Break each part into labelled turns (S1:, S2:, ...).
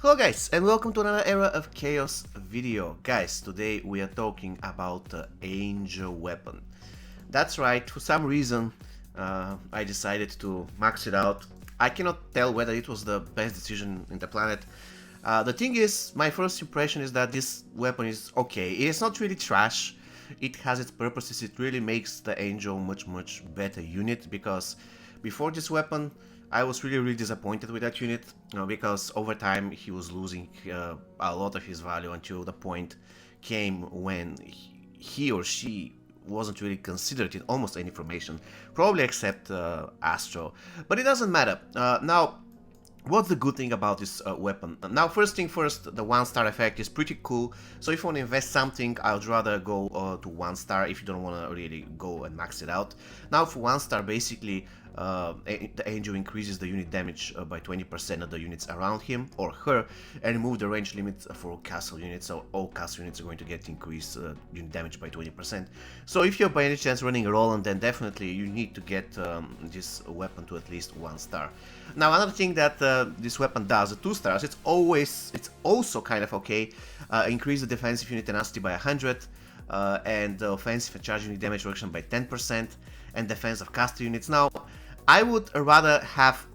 S1: Hello guys, and welcome to another Era of Chaos video. Guys, today we are talking about the Angel weapon. That's right, for some reason I decided to max it out. I cannot tell whether it was the best decision in the planet. The thing is, my first impression is that this weapon is okay. It is not really trash. It has its purposes. It really makes the Angel much better unit, because before this weapon I was really disappointed with that unit, because over time he was losing a lot of his value until the point came when he or she wasn't really considered in almost any formation, probably except Astro. But it doesn't matter. Now, what's the good thing about this weapon? Now, first thing first, the 1-star effect is pretty cool. So if you want to invest something, I'd rather go to 1-star if you don't want to really go and max it out. Now, for 1-star, basically, the Angel increases the unit damage by 20% of the units around him or her, and remove the range limit for castle units. So all castle units are going to get increased unit damage by 20%. So if you're by any chance running a Roland, then definitely you need to get this weapon to at least 1-star. Now, another thing that this weapon does, the 2 stars, it's also kind of okay. Increase the defensive unit tenacity by 100, and the offensive and charge unit damage reduction by 10%, and defense of caster units. Now, I would rather have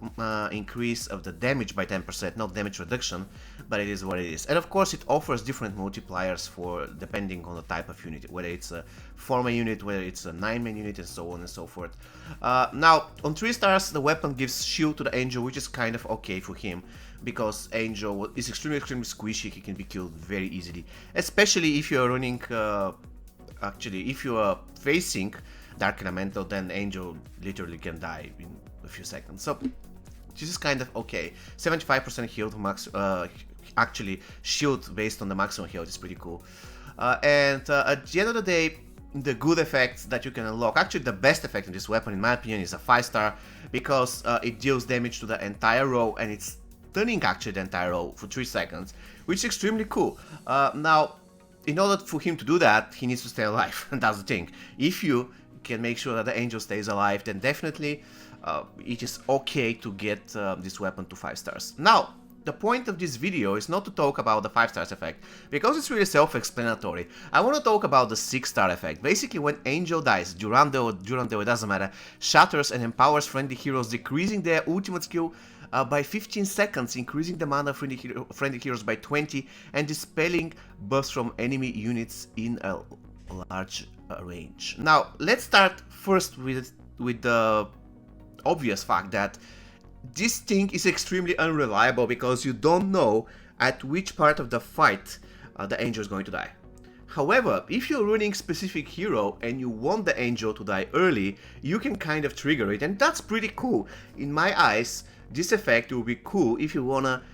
S1: increase of the damage by 10%, not damage reduction, but it is what it is. And of course, it offers different multipliers for depending on the type of unit, whether it's a 4-man unit, whether it's a 9-man unit, and so on and so forth. Now, on 3 stars, the weapon gives shield to the Angel, which is kind of okay for him, because Angel is extremely squishy. He can be killed very easily, especially if you're running. Actually, if you are facing Dark Elemental, then Angel literally can die in a few seconds. So this is kind of okay. 75% healed max, actually shield based on the maximum health is pretty cool. And at the end of the day, the good effects that you can unlock, actually the best effect in this weapon in my opinion is a 5-star, because it deals damage to the entire row, and it's stunning actually the entire row for 3 seconds, which is extremely cool. Now, in order for him to do that, he needs to stay alive, and that's the thing. If you can make sure that the Angel stays alive, then definitely it is okay to get this weapon to 5 stars. Now, the point of this video is not to talk about the 5 stars effect, because it's really self-explanatory. I want to talk about the 6-star effect. Basically, when Angel dies, Durandal, it doesn't matter, shatters and empowers friendly heroes, decreasing their ultimate skill by 15 seconds, increasing the mana of friendly heroes by 20, and dispelling buffs from enemy units in a large range. Now, let's start first with the obvious fact that this thing is extremely unreliable, because you don't know at which part of the fight the Angel is going to die. However, if you're running specific hero and you want the Angel to die early, you can kind of trigger it, and that's pretty cool. In my eyes, this effect will be cool if you wanna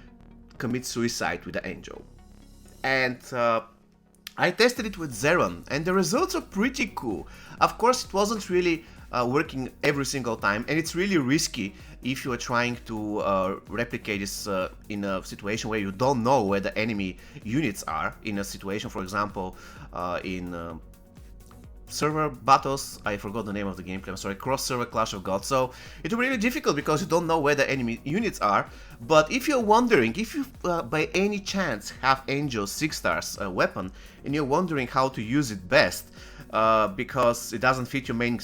S1: commit suicide with the Angel. And I tested it with Zeron, and the results are pretty cool. Of course, it wasn't really working every single time, and it's really risky if you are trying to replicate this in a situation where you don't know where the enemy units are. In a situation, for example, in server battles, I forgot the name of the gameplay, I'm sorry, cross-server Clash of Gods. So it's really difficult because you don't know where the enemy units are. But if you're wondering, if you by any chance have Angel 6 stars weapon, and you're wondering how to use it best, because it doesn't fit your main,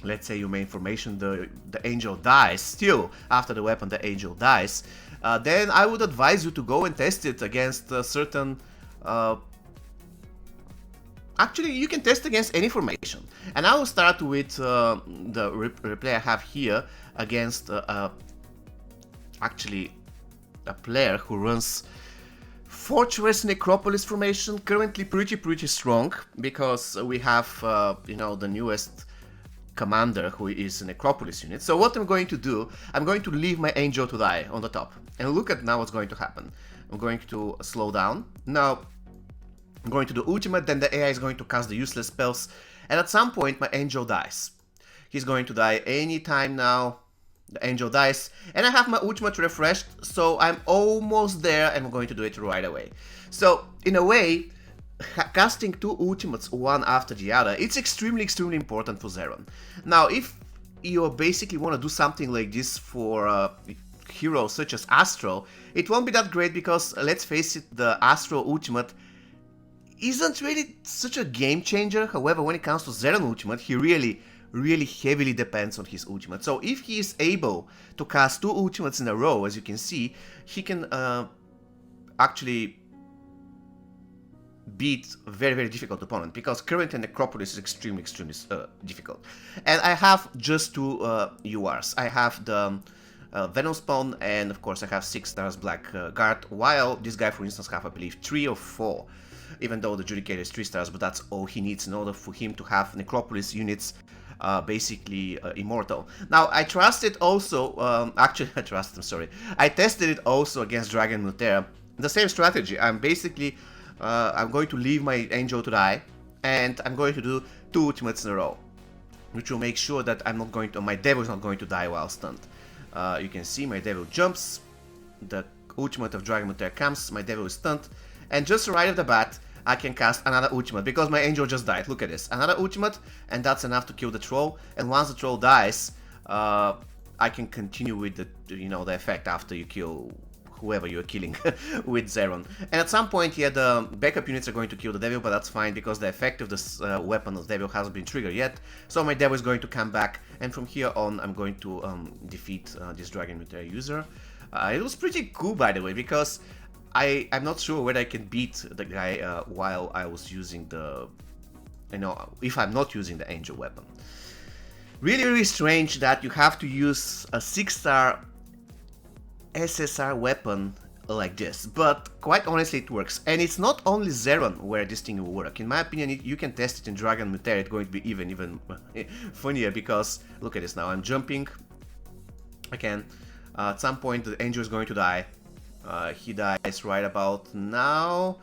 S1: let's say your main formation, the Angel dies, still after the weapon the Angel dies, then I would advise you to go and test it against certain actually, you can test against any formation. And I will start with the replay I have here against actually a player who runs Fortress Necropolis formation, currently pretty strong, because we have, you know, the newest commander who is a Necropolis unit. So what I'm going to do, I'm going to leave my Angel to die on the top. And look at now what's going to happen. I'm going to slow down. Now, I'm going to do ultimate, then the AI is going to cast the useless spells, and at some point my Angel dies. He's going to die anytime now. The Angel dies, and I have my ultimate refreshed, so I'm almost there, and I'm going to do it right away. So, in a way, casting 2 ultimates one after the other, it's extremely important for Zeron. Now, if you basically want to do something like this for heroes such as Astro, it won't be that great because, let's face it, the Astro ultimate isn't really such a game changer. However, when it comes to Zeron ultimate, he really heavily depends on his ultimate. So if he is able to cast 2 ultimates in a row, as you can see, he can actually beat a very difficult opponent, because currently Necropolis is extremely difficult. And I have just 2 URs. I have the Venom Spawn, and of course I have 6 stars Black Guard, while this guy, for instance, have, I believe, 3 or 4. Even though the Judicator is 3 stars, but that's all he needs in order for him to have Necropolis units basically immortal. Now, I trusted also, actually I trusted, I'm sorry, I tested it also against Dragon Mutera. The same strategy. I'm basically, I'm going to leave my Angel to die, and I'm going to do 2 ultimates in a row, which will make sure that I'm not going to, my Devil is not going to die while stunned. You can see my Devil jumps, the ultimate of Dragon Mutera comes, my Devil is stunned, and just right off the bat, I can cast another ultimate, because my Angel just died. Look at this. Another ultimate, and that's enough to kill the troll. And once the troll dies, I can continue with the, you know, the effect after you kill whoever you're killing with Zeron. And at some point, yeah, the backup units are going to kill the Devil, but that's fine, because the effect of this weapon of Devil hasn't been triggered yet. So my Devil is going to come back, and from here on, I'm going to defeat this Dragon Mutera user. It was pretty cool, by the way, because I'm not sure whether I can beat the guy while I was using the, you know, if I'm not using the Angel weapon. Really strange that you have to use a 6-star SSR weapon like this, but quite honestly it works. And it's not only Zeron where this thing will work. In my opinion, you can test it in Dragon Mutera. It's going to be even funnier, because look at this now. I'm jumping. I can. At some point the Angel is going to die. He dies right about now,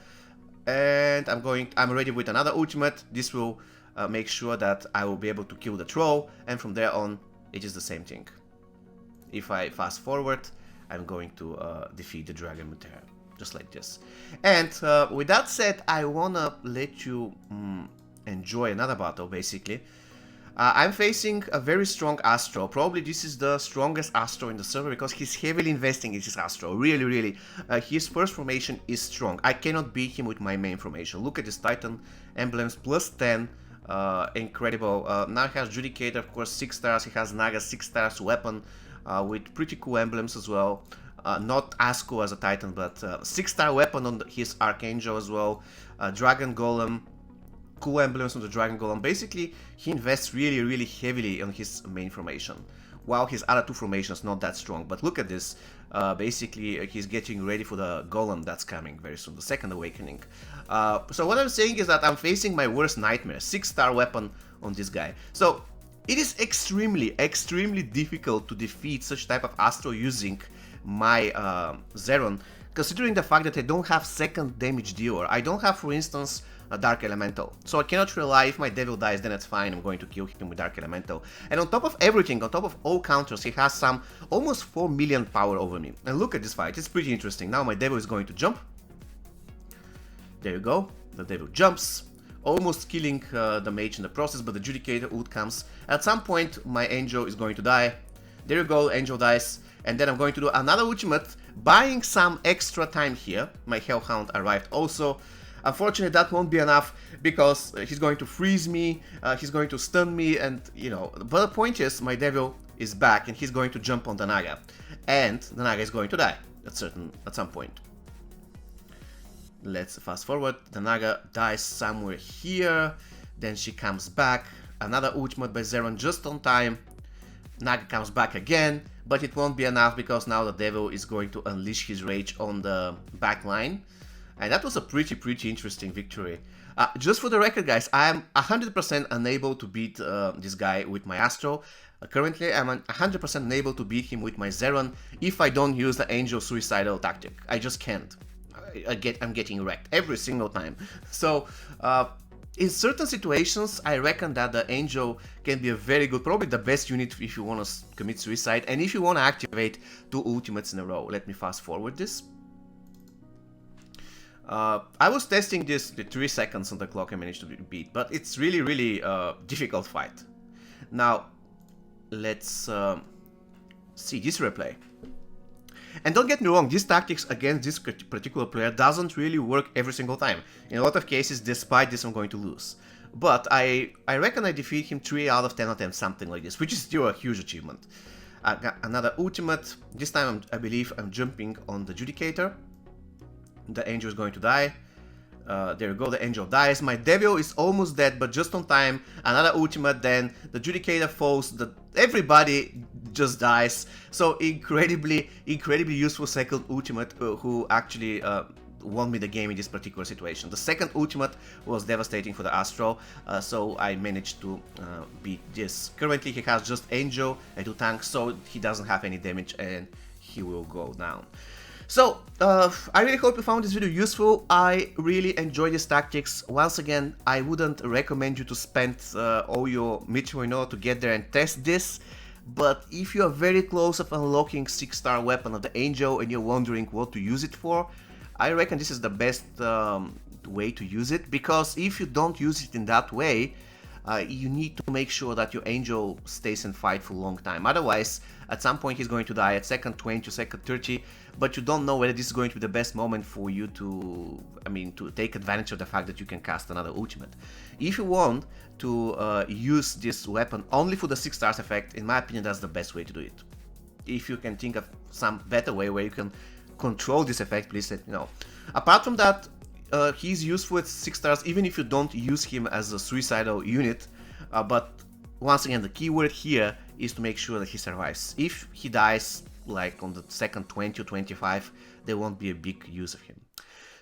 S1: and I'm ready with another ultimate. This will make sure that I will be able to kill the troll, and from there on it is the same thing. If I fast forward, I'm going to defeat the Dragon Mutera, just like this. And with that said, I wanna let you enjoy another battle, basically. I'm facing a very strong Astro. Probably this is the strongest Astro in the server, because he's heavily investing in his Astro. Really. His first formation is strong. I cannot beat him with my main formation. Look at this Titan emblems, plus 10. Incredible. Now he has Judicator, of course, 6 stars. He has Naga, 6 stars weapon with pretty cool emblems as well. Not as cool as a Titan, but 6-star weapon on his Archangel as well. Dragon Golem. Cool emblems on the Dragon Golem. Basically, he invests really heavily on his main formation, while his other 2 formations not that strong. But look at this. Basically, he's getting ready for the Golem that's coming very soon, the Second Awakening. So what I'm saying is that I'm facing my worst nightmare, 6-star weapon on this guy. So it is extremely difficult to defeat such type of Astro using my Zeron, considering the fact that I don't have second damage dealer. I don't have, for instance, a Dark Elemental. So I cannot rely, if my Devil dies, then it's fine, I'm going to kill him with Dark Elemental. And on top of everything, on top of all counters, he has some almost 4 million power over me. And look at this fight, it's pretty interesting. Now my Devil is going to jump. There you go, the Devil jumps, almost killing the mage in the process, but the Judicator ult comes. At some point, my Angel is going to die. There you go, Angel dies. And then I'm going to do another ultimate, buying some extra time here. My Hellhound arrived also. Unfortunately, that won't be enough, because he's going to freeze me, he's going to stun me, and, you know, but the point is, my Devil is back, and he's going to jump on the Naga. And the Naga is going to die at some point. Let's fast forward. The Naga dies somewhere here, then she comes back. Another ultimate by Zeron just on time. Naga comes back again, but it won't be enough, because now the Devil is going to unleash his rage on the back line. And that was a pretty interesting victory. Just for the record, guys, I am 100% unable to beat this guy with my Astro. Currently, I'm 100% unable to beat him with my Zeron if I don't use the Angel Suicidal tactic. I just can't. I'm getting wrecked every single time. So, in certain situations, I reckon that the Angel can be a very good, probably the best unit if you want to commit suicide, and if you want to activate 2 ultimates in a row. Let me fast forward this. I was testing this, the 3 seconds on the clock I managed to beat, but it's really difficult fight. Now, let's see this replay. And don't get me wrong, these tactics against this particular player doesn't really work every single time. In a lot of cases, despite this, I'm going to lose. But I reckon I defeat him 3 out of 10 attempts, something like this, which is still a huge achievement. I got another ultimate. This time I believe I'm jumping on the Judicator. The Angel is going to die. There you go, the Angel dies. My Devil is almost dead, but just on time. Another ultimate, then the Judicator falls. Everybody just dies. So incredibly useful second ultimate who actually won me the game in this particular situation. The second ultimate was devastating for the Astro, so I managed to beat this. Currently he has just Angel and 2 tanks, so he doesn't have any damage and he will go down. So, I really hope you found this video useful. I really enjoy these tactics. Once again, I wouldn't recommend you to spend all your Meteor in order to get there and test this. But if you are very close of unlocking 6-star weapon of the Angel and you're wondering what to use it for, I reckon this is the best way to use it. Because if you don't use it in that way, you need to make sure that your Angel stays in fight for a long time. Otherwise, at some point he's going to die at second 20 or second 30, but you don't know whether this is going to be the best moment for you to, to take advantage of the fact that you can cast another ultimate. If you want to use this weapon only for the 6 stars effect, in my opinion, that's the best way to do it. If you can think of some better way where you can control this effect, please let me know. Apart from that, he's useful at 6 stars even if you don't use him as a suicidal unit, but once again the keyword here is to make sure that he survives. If he dies like on the second 20 or 25, there won't be a big use of him.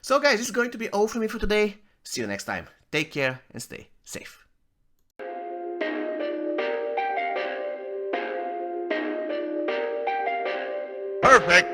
S1: So guys, this is going to be all from me for today. See you next time. Take care and stay safe.
S2: Perfect.